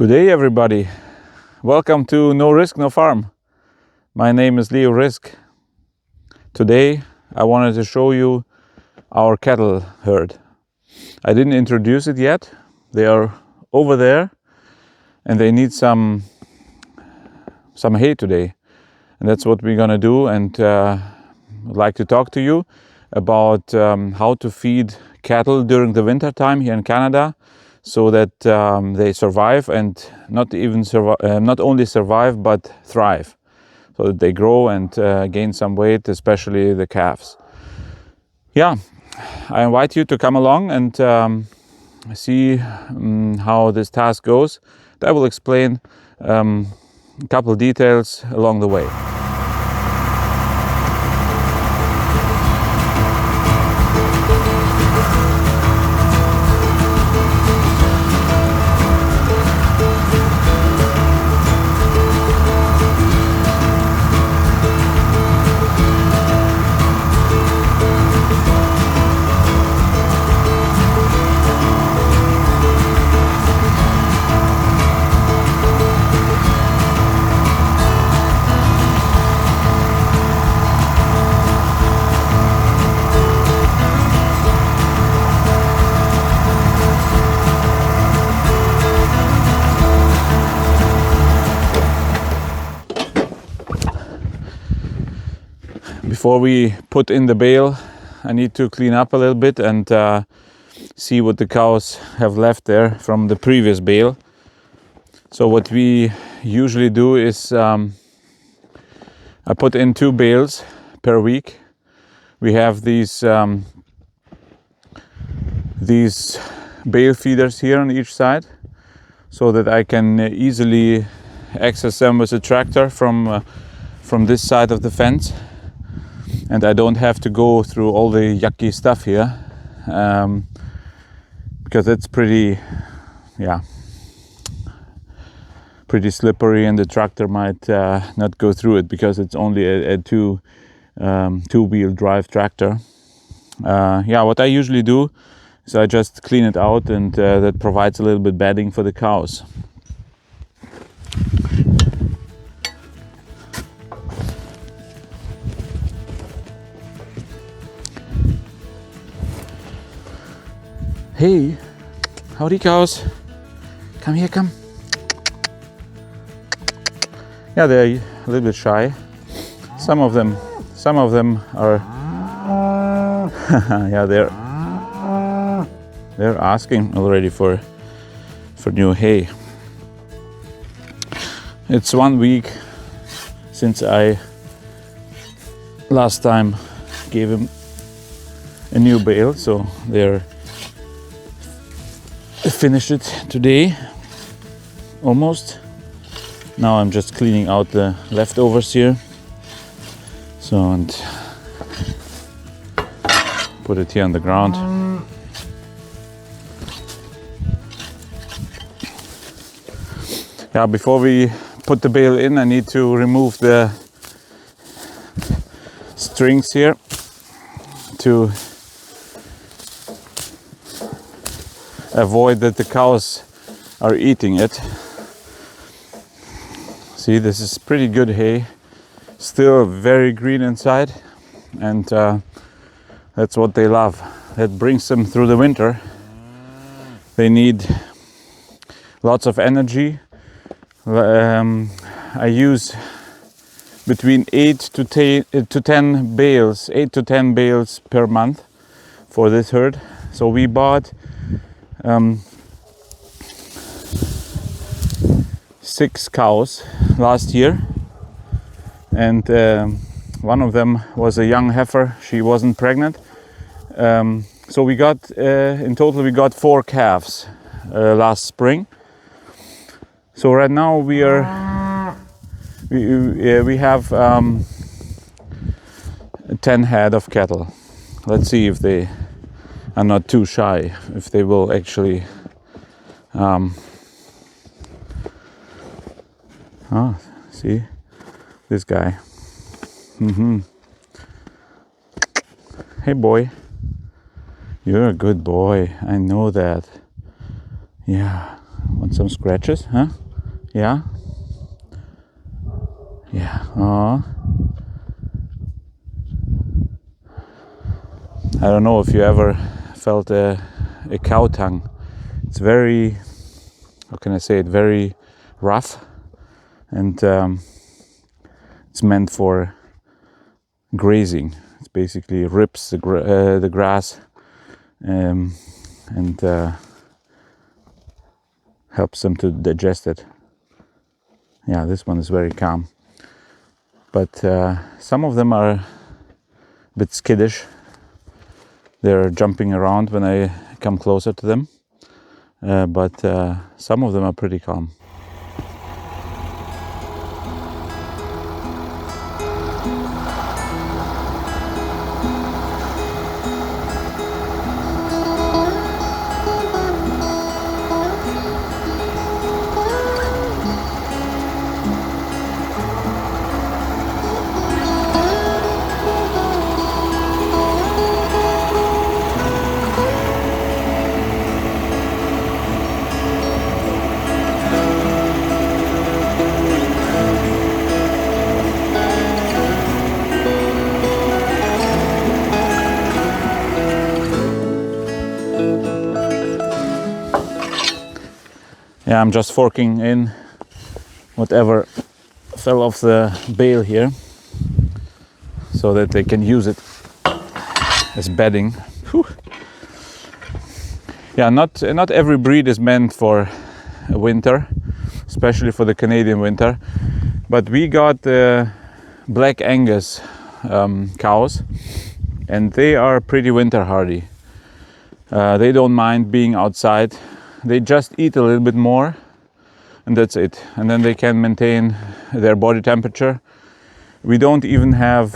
Good day, everybody. Welcome to No Risk, No Farm. My name is Leo Risk. Today, I wanted to show you our cattle herd. I didn't introduce it yet. They are over there and they need some hay today. And that's what we're gonna do. And I'd like to talk to you about how to feed cattle during the winter time here in Canada, so that they survive and not only survive but thrive, so that they grow and gain some weight, especially the calves. Yeah, I invite you to come along and see how this task goes. I will explain a couple details along the way. Before we put in the bale, I need to clean up a little bit and see what the cows have left there from the previous bale. So what we usually do is I put in 2 bales per week. We have these bale feeders here on each side, so that I can easily access them with a tractor from this side of the fence. And I don't have to go through all the yucky stuff here, because it's pretty slippery, and the tractor might not go through it because it's only a two-wheel drive tractor. What I usually do is I just clean it out, and that provides a little bit bedding for the cows. Hey, howdy cows. Come here, come. Yeah, they're a little bit shy. Some of them are yeah, they're asking already for new hay. It's 1 week since I last time gave him a new bale, so they're finished it today, almost. Now I'm just cleaning out the leftovers here, so, and put it here on the ground. Yeah, before we put the bale in, I need to remove the strings here to avoid that the cows are eating it. See, this is pretty good hay, still very green inside, and that's what they love. That brings them through the winter. They need lots of energy. I use between 8 to 10 bales per month for this herd. So we bought 6 cows last year, and one of them was a young heifer. She wasn't pregnant, so we got in total we got 4 calves last spring. So right now we have 10 head of cattle. Let's see if they are not too shy, if they will actually see this guy. Hey boy, you're a good boy, I know that. Yeah, Want some scratches, huh? Yeah? Yeah. Oh. I don't know if you ever felt a cow tongue. It's very, how can I say it, very rough, and it's meant for grazing. It basically rips the grass and helps them to digest it. Yeah, this one is very calm. But some of them are a bit skittish. They're jumping around when I come closer to them. But some of them are pretty calm. Yeah, I'm just forking in whatever fell off the bale here so that they can use it as bedding. Whew. Yeah, not every breed is meant for winter, especially for the Canadian winter. But we got Black Angus cows, and they are pretty winter hardy. They don't mind being outside. They just eat a little bit more, and that's it. And then they can maintain their body temperature. We don't even have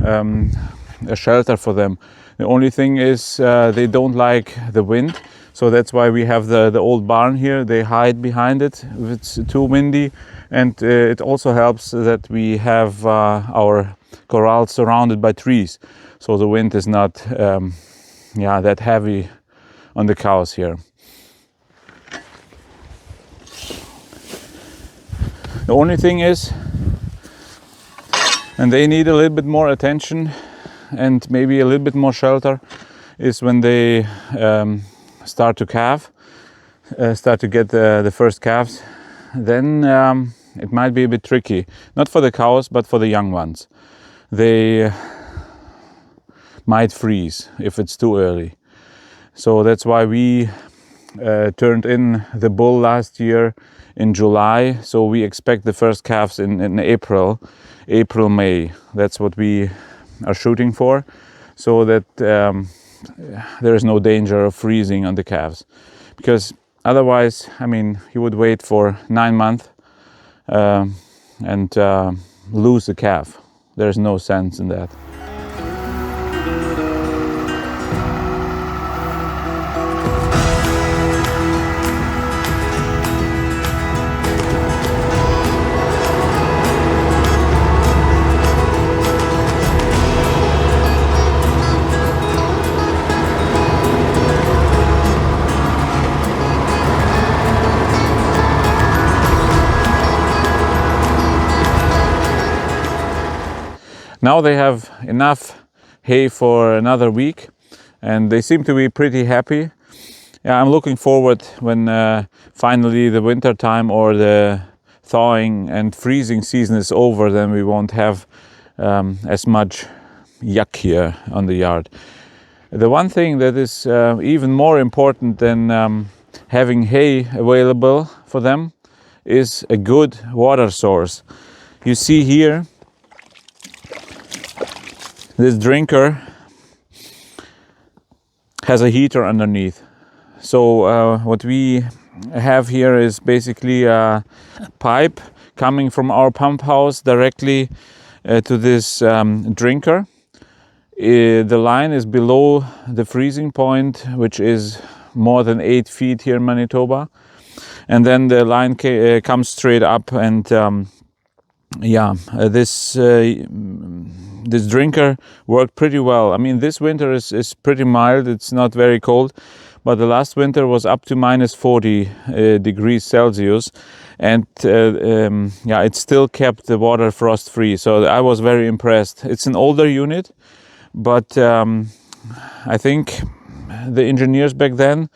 a shelter for them. The only thing is they don't like the wind. So that's why we have the old barn here. They hide behind it if it's too windy. And it also helps that we have our corral surrounded by trees. So the wind is not that heavy on the cows here. The only thing is, and they need a little bit more attention and maybe a little bit more shelter, is when they start to calve, start to get the first calves. Then it might be a bit tricky, not for the cows but for the young ones. They might freeze if it's too early. So that's why we turned in the bull last year in July, so we expect the first calves in April, May. That's what we are shooting for, so that there is no danger of freezing on the calves. Because otherwise, I mean, you would wait for 9 months and lose the calf. There's no sense in that. Now they have enough hay for another week, and they seem to be pretty happy. Yeah, I'm looking forward when finally the winter time or the thawing and freezing season is over. Then we won't have as much yuck here on the yard. The one thing that is even more important than having hay available for them is a good water source. You see here, this drinker has a heater underneath. So what we have here is basically a pipe coming from our pump house directly to this drinker. The line is below the freezing point, which is more than 8 feet here in Manitoba. And then the line comes straight up, and this drinker worked pretty well. I mean, this winter is pretty mild. It's not very cold, but the last winter was up to minus 40 degrees Celsius, and yeah, it still kept the water frost free. So I was very impressed. It's an older unit, but I think the engineers back then,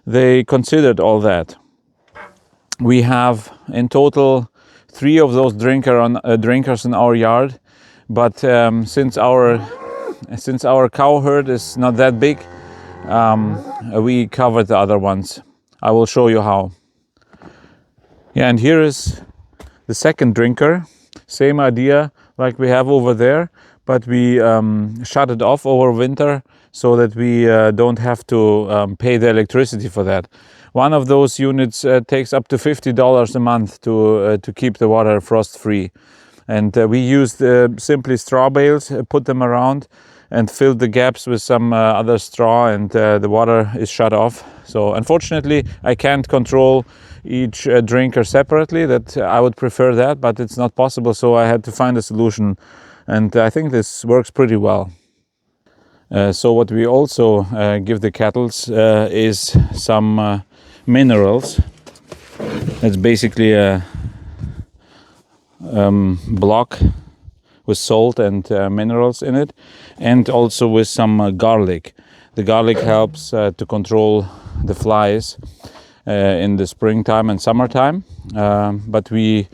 they considered all that. We have in total 3 of those drinkers in our yard, but since our cow herd is not that big, we covered the other ones. I will show you how. Yeah, and here is the second drinker. Same idea like we have over there, but we shut it off over winter so that we don't have to pay the electricity for that. One of those units takes up to $50 a month to keep the water frost free. And we used simply straw bales, put them around and filled the gaps with some other straw, and the water is shut off. So unfortunately I can't control each drinker separately. That I would prefer that, but it's not possible, so I had to find a solution, and I think this works pretty well. So what we also give the cattle is some minerals. It's basically a block with salt and minerals in it, and also with some garlic. The garlic helps to control the flies in the springtime and summertime, but we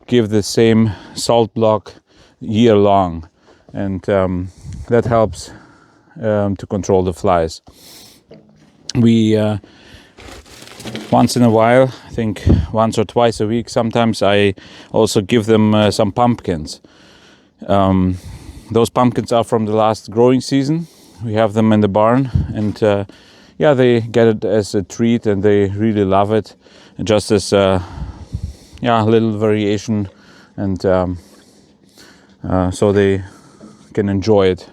give the same salt block year long, and that helps to control the flies. We once in a while, I think once or twice a week, sometimes I also give them some pumpkins. Those pumpkins are from the last growing season. We have them in the barn, and yeah, they get it as a treat and they really love it, just as yeah, a little variation, and so they can enjoy it.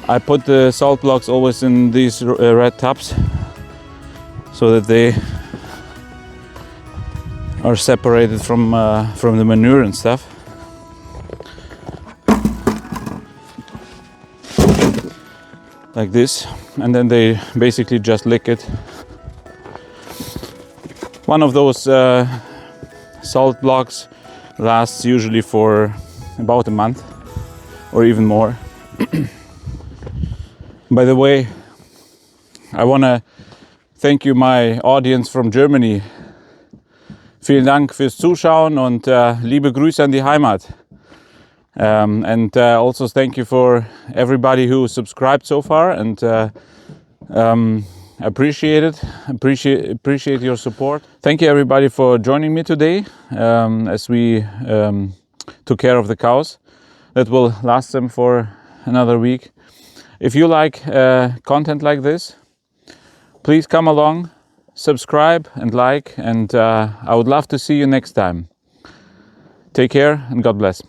I put the salt blocks always in these red tubs so that they are separated from the manure and stuff. Like this, and then they basically just lick it. One of those salt blocks lasts usually for about a month or even more. By the way, I want to thank you, my audience from Germany. Vielen Dank fürs Zuschauen und liebe Grüße an die Heimat. And also thank you for everybody who subscribed so far, and appreciate it. Appreciate your support. Thank you everybody for joining me today as we took care of the cows. That will last them for another week. If you like content like this, please come along, subscribe and like, and I would love to see you next time. Take care and God bless.